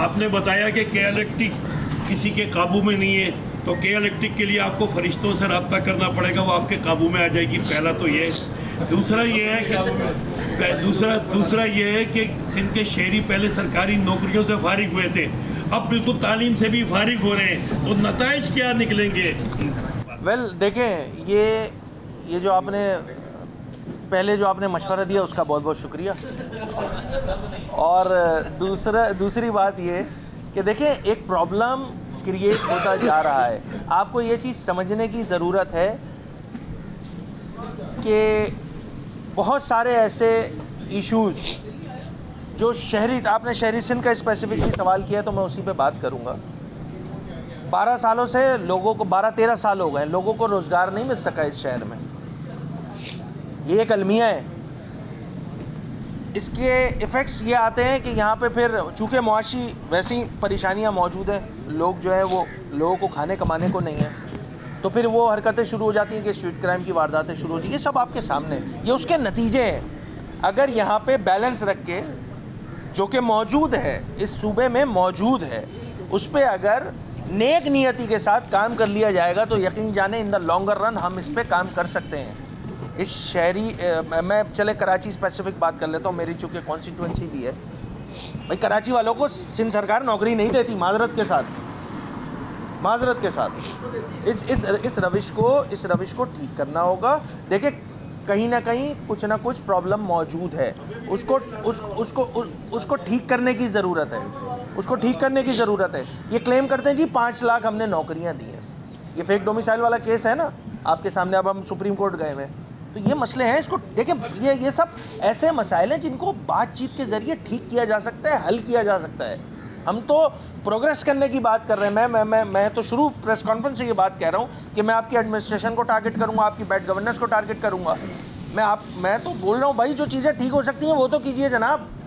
आपने बताया कि के इलेक्ट्रिक किसी के काबू में नहीं है, तो के इलेक्ट्रिक के लिए आपको फरिश्तों से रब्ता करना पड़ेगा, वो आपके काबू में आ जाएगी। पहला तो ये है। दूसरा ये है कि दूसरा ये है कि सिंध के शहरी पहले सरकारी नौकरियों से फारिग हुए थे, अब बिल्कुल तालीम से भी फारिग हो रहे हैं, तो नताइज क्या निकलेंगे? देखें, ये जो आपने पहले जो आपने मशवरा दिया उसका बहुत बहुत शुक्रिया। और दूसरी बात ये कि देखें, एक प्रॉब्लम क्रिएट होता जा रहा है। आपको ये चीज़ समझने की ज़रूरत है कि बहुत सारे ऐसे इश्यूज़ जो आपने शहरी सिंध का स्पेसिफिकली सवाल किया, तो मैं उसी पे बात करूँगा। 12 सालों से लोगों को 12-13 साल हो गए, लोगों को रोज़गार नहीं मिल सका इस शहर में। ये एक अलमिया है। इसके इफ़ेक्ट्स ये आते हैं कि यहाँ पे फिर चूँकि मुआशी वैसी परेशानियाँ मौजूद हैं, लोग जो है वो लोगों को खाने कमाने को नहीं है, तो फिर वो हरकतें शुरू हो जाती हैं कि स्ट्रीट क्राइम की वारदातें शुरू होती हैं। ये सब आपके सामने, ये उसके नतीजे हैं। अगर यहाँ पे बैलेंस रख के जो कि मौजूद है, इस सूबे में मौजूद है, उस पर अगर नेक नियति के साथ काम कर लिया जाएगा तो यकीन जाने इन द लॉन्गर रन हम इस पर काम कर सकते हैं। इस शहरी मैं चले कराची स्पेसिफिक बात कर लेता हूँ, मेरी चूँकि कॉन्स्टिट्यूंसी भी है। भाई कराची वालों को सिंध सरकार नौकरी नहीं देती, माजरत के साथ। इस रविश को ठीक करना होगा। देखिए, कहीं ना कहीं कुछ ना कुछ प्रॉब्लम मौजूद है, उसको ठीक करने की ज़रूरत है। ये क्लेम करते हैं जी 5 लाख हमने नौकरियां दी हैं। ये फेक डोमिसाइल वाला केस है ना आपके सामने, अब हम सुप्रीम कोर्ट गए हुए हैं। तो ये मसले हैं, इसको देखें, ये सब ऐसे मसाइल हैं जिनको बातचीत के ज़रिए ठीक किया जा सकता है, हल किया जा सकता है। हम तो प्रोग्रेस करने की बात कर रहे हैं। मैं तो शुरू प्रेस कॉन्फ्रेंस से ये बात कह रहा हूँ कि मैं आपकी एडमिनिस्ट्रेशन को टारगेट करूँगा, आपकी बैड गवर्नेंस को टारगेट करूँगा। मैं तो बोल रहा हूँ भाई, जो चीज़ें ठीक हो सकती हैं वो तो कीजिए जनाब।